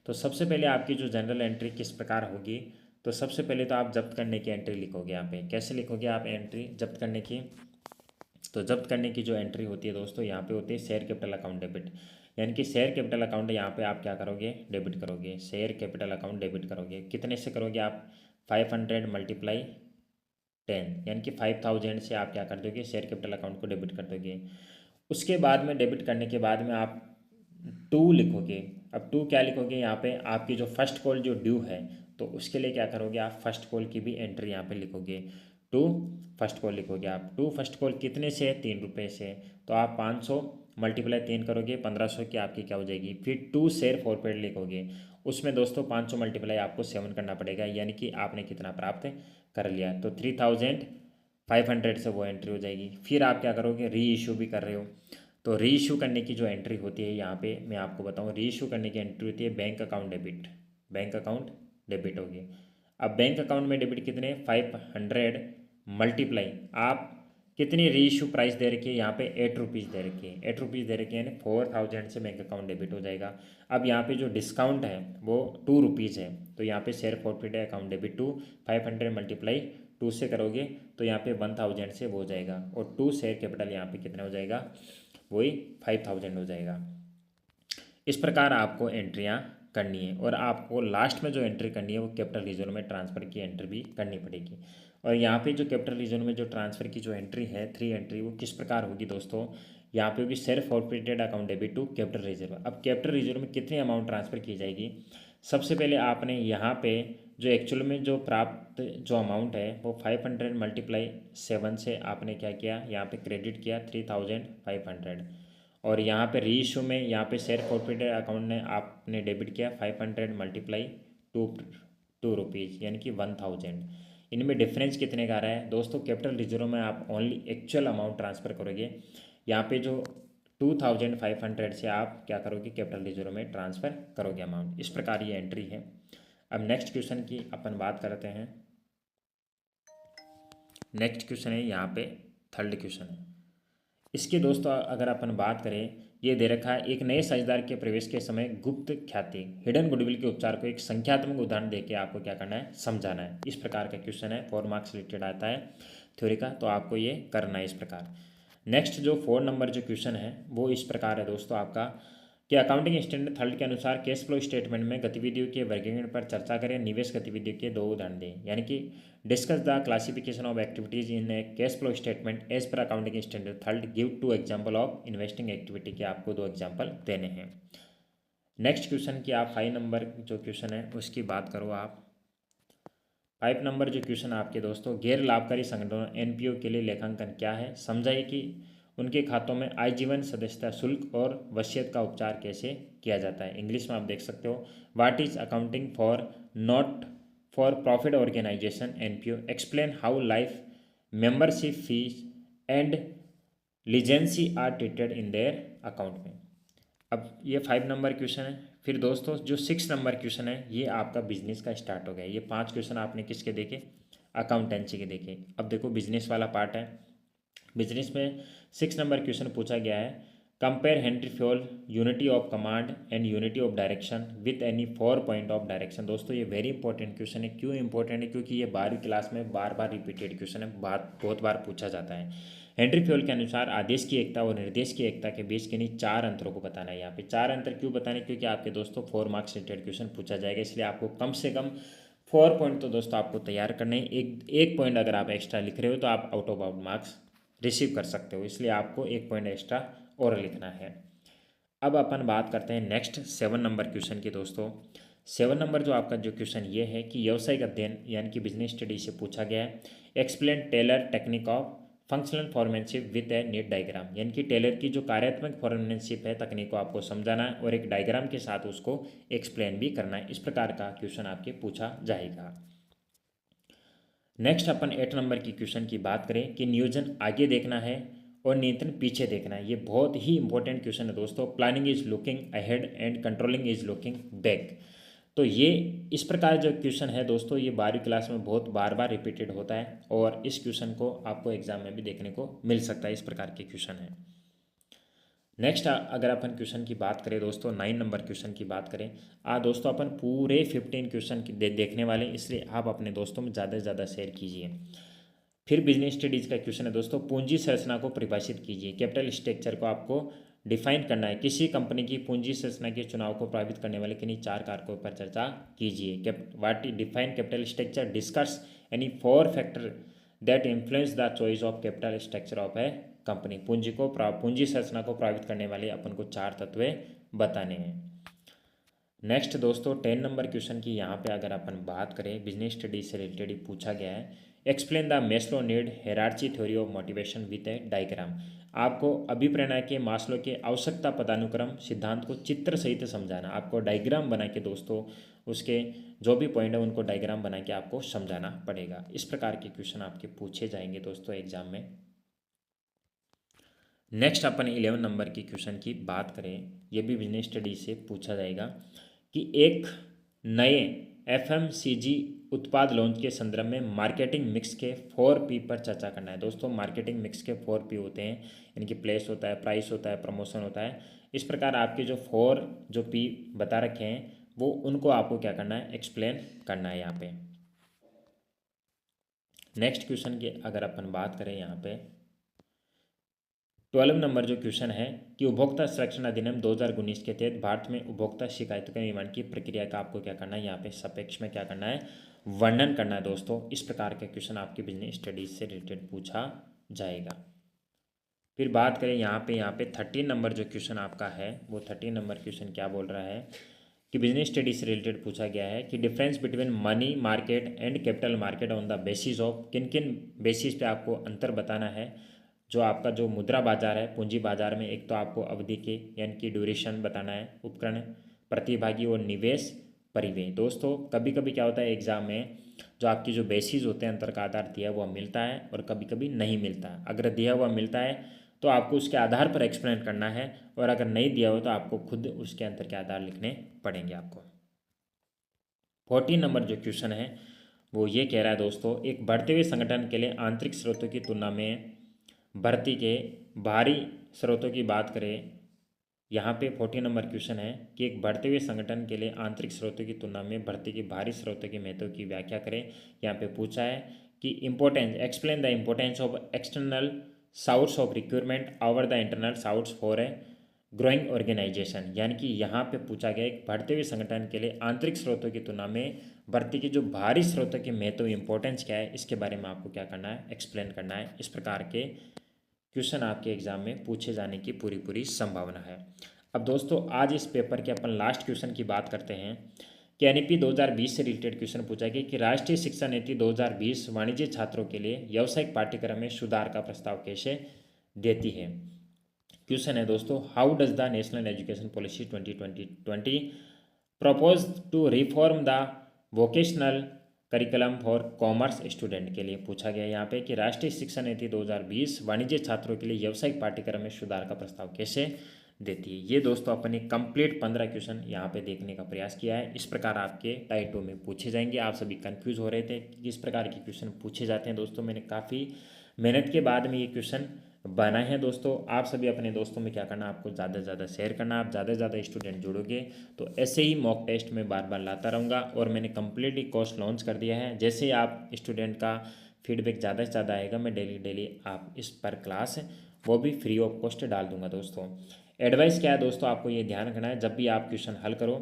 तो सबसे पहले आपकी जो जनरल एंट्री किस प्रकार होगी, तो सबसे पहले तो आप जब्त करने की एंट्री लिखोगे। यहाँ पे कैसे लिखोगे आप एंट्री जब्त करने की, तो जब्त करने की जो एंट्री होती है दोस्तों, यहाँ पे होती है शेयर कैपिटल अकाउंट डेबिट। यानी कि शेयर कैपिटल अकाउंट यहाँ पे आप क्या करोगे, डेबिट करोगे। शेयर कैपिटल अकाउंट डेबिट करोगे, कितने से करोगे आप, 500 × 10, यानी कि 5000 से आप क्या कर दोगे, शेयर कैपिटल अकाउंट को डेबिट कर दोगे। उसके बाद में डेबिट करने के बाद में आप 2 लिखोगे। अब 2 क्या लिखोगे, यहाँ पे आपकी जो फर्स्ट कॉल जो ड्यू है, तो उसके लिए क्या करोगे आप, फर्स्ट कॉल की भी एंट्री यहाँ पे लिखोगे। 2 फर्स्ट कॉल लिखोगे आप। 2 फर्स्ट कॉल कितने से, 3 रुपये से, तो आप 500 × 3 करोगे, 1500 की आपकी क्या हो जाएगी। फिर 2 शेयर फॉरपेड लिखोगे, उसमें दोस्तों 500 × आपको 7 करना पड़ेगा, यानी कि आपने कितना प्राप्त कर लिया, तो 3500 से वो एंट्री हो जाएगी। फिर आप क्या करोगे, री इशू भी कर रहे हो, तो री इशू करने की जो एंट्री होती है यहाँ पे मैं आपको बताऊँ, री इशू करने की एंट्री होती है bank account debit. Bank account debit होगी। अब बैंक अकाउंट में डेबिट कितने, 500 मल्टीप्लाई आप कितनी री इशू प्राइस दे रखी है, यहाँ पे 8 रुपीज़ दे रखी है, 8 रुपीज़ दे रखी है, यानी 4000 से बैंक अकाउंट डेबिट हो जाएगा। अब यहाँ पे जो डिस्काउंट है वो 2 रुपीज़ है, तो यहाँ पे शेयर फॉरफिट है अकाउंट डेबिट 2, 500 × 2 से करोगे तो यहाँ पे 1000 से वो हो जाएगा, और 2 शेयर कैपिटल यहाँ पे कितना हो जाएगा, वही 5000 हो जाएगा। इस प्रकार आपको एंट्रियाँ करनी है, और आपको लास्ट में जो एंट्री करनी है वो कैपिटल रिजर्व में ट्रांसफ़र की एंट्री भी करनी पड़ेगी। और यहाँ पे जो कैपिटल रिजर्व में जो ट्रांसफ़र की जो एंट्री है 3 एंट्री, वो किस प्रकार होगी दोस्तों, यहाँ पे होगी share forfeited account debit to capital reserve. अब कैपिटल रिजर्व में कितनी अमाउंट ट्रांसफ़र की जाएगी, सबसे पहले आपने यहाँ पे जो एक्चुअल में जो प्राप्त जो अमाउंट है वो 500 × 7 से आपने क्या किया, यहाँ पे क्रेडिट किया 3500, और यहाँ पे री इशू में यहाँ पे शेयर फॉरफिटेड अकाउंट ने आपने डेबिट किया 500 × 2 रुपीज़, यानी कि 1000। इनमें डिफरेंस कितने का आ रहा है दोस्तों, कैपिटल रिजर्व में आप ओनली एक्चुअल अमाउंट ट्रांसफ़र करोगे, यहाँ पे जो 2500 से आप क्या करोगे, कैपिटल रिजर्व में ट्रांसफ़र करोगे अमाउंट। इस प्रकार ये एंट्री है। अब नेक्स्ट क्वेश्चन की अपन बात करते हैं। नेक्स्ट क्वेश्चन है यहाँ पे थर्ड क्वेश्चन है। इसके दोस्तों अगर अपन बात करें, ये दे रखा है, एक नए साझेदार के प्रवेश के समय गुप्त ख्याति हिडन गुडविल के उपचार को एक संख्यात्मक उदाहरण देके आपको क्या करना है, समझाना है। इस प्रकार का क्वेश्चन है, 4 मार्क्स रिलेटेड आता है थ्योरी का, तो आपको ये करना है इस प्रकार। नेक्स्ट जो 4 नंबर जो क्वेश्चन है वो इस प्रकार है दोस्तों आपका, कि अकाउंटिंग स्टैंडर्ड थर्ड के अनुसार कैश फ्लो स्टेटमेंट में गतिविधियों के वर्गीकरण पर चर्चा करें, निवेश गतिविधियों के 2 उदाहरण दें। यानी कि discuss the classification of activities in a cash flow statement as per accounting standard third, give 2 example of investing activity के आपको 2 एग्जाम्पल देने हैं। नेक्स्ट क्वेश्चन की आप 5 नंबर जो क्वेश्चन है उसकी बात करो आप। 5 नंबर जो क्वेश्चन आपके दोस्तों, गैर लाभकारी संगठनों एनपीओ के लिए लेखांकन क्या है, समझाइए कि उनके खातों में आजीवन सदस्यता शुल्क और वसीयत का उपचार कैसे किया जाता है। इंग्लिश में आप देख सकते हो, what is accounting for not for profit organization NPO, explain how life membership fees and legacies are treated in their account में। अब ये 5 नंबर क्वेश्चन है। फिर दोस्तों जो 6 नंबर क्वेश्चन है ये आपका बिजनेस का स्टार्ट हो गया। ये 5 क्वेश्चन आपने किसके देखे, अकाउंटेंसी के देखे। अब देखो बिजनेस वाला पार्ट है। बिजनेस में 6 नंबर क्वेश्चन पूछा गया है, compare Henry fuel unity of command and unity of direction with any 4 point of direction. दोस्तों ये वेरी इंपॉर्टेंट क्वेश्चन है। क्यों इंपॉर्टेंट है, क्योंकि ये 12वीं क्लास में बार बार रिपीटेड क्वेश्चन है, बहुत बार पूछा जाता है। हेनरी फ्यूल के अनुसार आदेश की एकता और निर्देश की एकता के बीच किन्हीं 4 अंतरों को बताना है। यहाँ पे 4 अंतर क्यों बताने, क्योंकि आपके दोस्तों 4 मार्क्स रिलेटेड क्वेश्चन पूछा जाएगा, इसलिए आपको कम से कम 4 पॉइंट तो दोस्तों आपको तैयार करने हैं। एक पॉइंट अगर आप एक्स्ट्रा लिख रहे हो तो आप out of out marks receive कर सकते हो, इसलिए आपको 1 पॉइंट एक्स्ट्रा और लिखना है। अब अपन बात करते हैं नेक्स्ट 7 नंबर क्वेश्चन की दोस्तों। 7 नंबर जो आपका जो क्वेश्चन ये है कि व्यावसायिक अध्ययन यानी कि बिजनेस स्टडी से पूछा गया है, explain Taylor technique of functional foremanship with a neat diagram. यानी कि टेलर की जो कार्यात्मक फॉर्मेनशिप है तकनीक को आपको समझाना है और एक डायग्राम के साथ उसको एक्सप्लेन भी करना है। इस प्रकार का क्वेश्चन आपके पूछा जाएगा। नेक्स्ट अपन 8 नंबर की क्वेश्चन की बात करें कि नियोजन आगे देखना है और नियंत्रण पीछे देखना है। ये बहुत ही इंपॉर्टेंट क्वेश्चन है दोस्तों। Planning is looking ahead and controlling is looking back. तो ये इस प्रकार जो क्वेश्चन है दोस्तों, ये 12वीं क्लास में बहुत बार बार रिपीटेड होता है और इस क्वेश्चन को आपको एग्जाम में भी देखने को मिल सकता है। इस प्रकार के क्वेश्चन है। नेक्स्ट अगर अपन क्वेश्चन की बात करें दोस्तों, 9 नंबर क्वेश्चन की बात करें, दोस्तों अपन पूरे 15 क्वेश्चन देखने वाले, इसलिए आप अपने दोस्तों में ज़्यादा से ज़्यादा शेयर कीजिए। फिर बिजनेस स्टडीज का क्वेश्चन है दोस्तों, पूंजी संरचना को परिभाषित कीजिए। कैपिटल स्ट्रक्चर को आपको डिफाइन करना है। किसी कंपनी की पूंजी संरचना के चुनाव को प्रभावित करने वाले किन्हीं 4 कारकों पर चर्चा कीजिए। What define capital structure, discuss any 4 factor that influence the choice of capital structure of A company. पूंजी संरचना को प्रभावित करने वाले अपन को 4 तत्व बताने हैं। नेक्स्ट दोस्तों 10 नंबर क्वेश्चन की यहाँ पे अगर अपन बात करें, बिजनेस स्टडी से रिलेटेड ही पूछा गया है, explain the Maslow need hierarchy theory of motivation with A diagram. आपको अभिप्रेरणा के मास्लो के आवश्यकता पदानुक्रम सिद्धांत को चित्र सहित समझाना। आपको डायग्राम बना के दोस्तों उसके जो भी पॉइंट है उनको डायग्राम बना के आपको समझाना पड़ेगा। इस प्रकार के क्वेश्चन आपके पूछे जाएंगे दोस्तों एग्जाम में। नेक्स्ट अपन 11 नंबर की क्वेश्चन की बात करें, यह भी बिजनेस स्टडी से पूछा जाएगा कि एक नए एफएमसीजी उत्पाद लॉन्च के संदर्भ में मार्केटिंग मिक्स के 4P पर चर्चा करना है। दोस्तों मार्केटिंग मिक्स के 4P होते हैं, यानी कि प्लेस होता है, प्राइस होता है, प्रमोशन होता है। इस प्रकार आपके जो 4 जो P बता रखे हैं वो उनको आपको क्या करना है, एक्सप्लेन करना है यहाँ पे। नेक्स्ट क्वेश्चन की अगर अपन बात करें यहाँ पे 12 नंबर जो क्वेश्चन है कि उपभोक्ता संरक्षण अधिनियम 2019 के तहत भारत में उपभोक्ता शिकायतों के निवारण की प्रक्रिया का आपको क्या करना है, यहाँ पे सापेक्ष में क्या करना है, वर्णन करना है दोस्तों। इस प्रकार का क्वेश्चन आपकी बिजनेस स्टडीज से रिलेटेड पूछा जाएगा। फिर बात करें यहाँ पे 13 नंबर जो क्वेश्चन आपका है वो 13 नंबर क्वेश्चन क्या बोल रहा है कि बिजनेस स्टडी से रिलेटेड पूछा गया है कि difference between money market and capital market on the basis of, किन किन बेसिस पे आपको अंतर बताना है। जो आपका जो मुद्रा बाजार है, पूंजी बाजार में एक तो आपको अवधि के यानी कि ड्यूरेशन बताना है, उपकरण, प्रतिभागी और निवेश परिव्यय। दोस्तों कभी कभी क्या होता है एग्जाम में जो आपकी जो बेसिस होते हैं अंतर का आधार दिया हुआ मिलता है और कभी कभी नहीं मिलता है। अगर दिया हुआ मिलता है तो आपको उसके आधार पर एक्सप्लेन करना है और अगर नहीं दिया हो तो आपको खुद उसके अंतर के आधार लिखने पड़ेंगे आपको। 14 नंबर जो क्वेश्चन है वो ये कह रहा है दोस्तों, एक बढ़ते हुए संगठन के लिए आंतरिक स्रोतों की तुलना में भर्ती के बाहरी स्रोतों की बात करें। यहाँ पे 14 नंबर क्वेश्चन है कि एक बढ़ते हुए संगठन के लिए आंतरिक स्रोतों की तुलना में भर्ती के बाहरी स्रोतों के महत्व की व्याख्या करें। यहाँ पे पूछा है कि importance, explain the importance of external source of recruitment over the internal source for a growing organisation, यानी कि यहाँ पे पूछा गया एक बढ़ते हुए संगठन के लिए आंतरिक स्रोतों की तुलना में भर्ती के जो बाहरी स्रोतों की महत्व इंपॉर्टेंस क्या है, इसके बारे में आपको क्या करना है, एक्सप्लेन करना है। इस प्रकार के क्वेश्चन आपके एग्जाम में पूछे जाने की पूरी पूरी संभावना है। अब दोस्तों आज इस पेपर के अपन लास्ट क्वेश्चन की बात करते हैं कि एनईपी 2020 से रिलेटेड क्वेश्चन पूछा गया कि राष्ट्रीय शिक्षा नीति 2020 वाणिज्य छात्रों के लिए व्यावसायिक पाठ्यक्रम में सुधार का प्रस्ताव कैसे देती है। क्वेश्चन है दोस्तों, how does the national education policy 2020 propose to reform the vocational curriculum for commerce student के लिए पूछा गया यहाँ पे कि राष्ट्रीय शिक्षा नीति 2020 वाणिज्य छात्रों के लिए व्यावसायिक पाठ्यक्रम में सुधार का प्रस्ताव कैसे देती है। ये दोस्तों अपन ने कंप्लीट 15 क्वेश्चन यहाँ पे देखने का प्रयास किया है। इस प्रकार आपके टाइप 2 में पूछे जाएंगे। आप सभी कंफ्यूज हो रहे थे कि किस प्रकार के क्वेश्चन पूछे जाते हैं। दोस्तों मैंने काफ़ी मेहनत के बाद में ये क्वेश्चन बनाए हैं। दोस्तों आप सभी अपने दोस्तों में क्या करना, आपको ज़्यादा से ज़्यादा शेयर करना। आप ज़्यादा से ज़्यादा स्टूडेंट जुड़ोगे तो ऐसे ही मॉक टेस्ट में बार बार लाता रहूँगा। और मैंने कम्प्लीटली कोर्स लॉन्च कर दिया है। जैसे ही आप स्टूडेंट का फीडबैक ज़्यादा से ज़्यादा आएगा, मैं डेली आप इस पर क्लास वो भी फ्री ऑफ कॉस्ट डाल दूंगा। दोस्तों एडवाइस क्या है दोस्तों, आपको ये ध्यान रखना है जब भी आप क्वेश्चन हल करो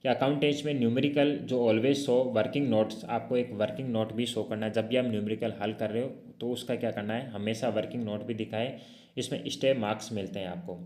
कि अकाउंटेंस में न्यूमेरिकल जो ऑलवेज शो वर्किंग नोट्स, आपको एक वर्किंग नोट भी शो करना है। जब भी आप न्यूमेरिकल हल कर रहे हो तो उसका क्या करना है, हमेशा वर्किंग नोट भी दिखाए। इसमें स्टेप मार्क्स मिलते हैं आपको।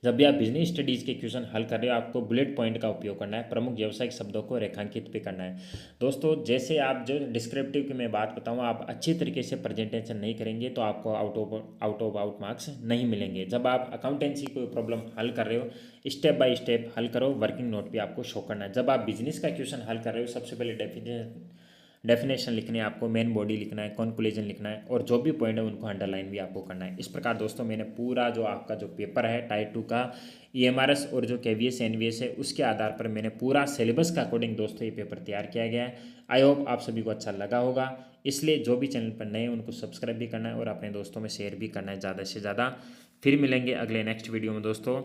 जब भी आप बिजनेस स्टडीज़ के क्वेश्चन हल कर रहे हो, आपको बुलेट पॉइंट का उपयोग करना है। प्रमुख व्यावसायिक शब्दों को रेखांकित भी करना है। दोस्तों जैसे आप जो डिस्क्रिप्टिव की मैं बात बताऊँ, आप अच्छी तरीके से प्रेजेंटेशन नहीं करेंगे तो आपको आउट मार्क्स नहीं मिलेंगे। जब आप अकाउंटेंसी कोई प्रॉब्लम हल कर रहे हो, स्टेप बाय स्टेप हल करो। वर्किंग नोट भी आपको शो करना है। जब आप बिजनेस का क्वेश्चन हल कर रहे हो, सबसे पहले डेफिनेशन लिखनी है आपको, मेन बॉडी लिखना है, कॉन्क्लूजन लिखना है, और जो भी पॉइंट है उनको अंडरलाइन भी आपको करना है। इस प्रकार दोस्तों मैंने पूरा जो आपका जो पेपर है टाइप 2 का ईएमआरएस और जो केवीएस एनवीएस है उसके आधार पर मैंने पूरा सिलेबस का अकॉर्डिंग दोस्तों ये पेपर तैयार किया गया है। आई होप आप सभी को अच्छा लगा होगा। इसलिए जो भी चैनल पर नए हैं उनको सब्सक्राइब भी करना है और अपने दोस्तों में शेयर भी करना है ज़्यादा से ज़्यादा। फिर मिलेंगे अगले नेक्स्ट वीडियो में दोस्तों।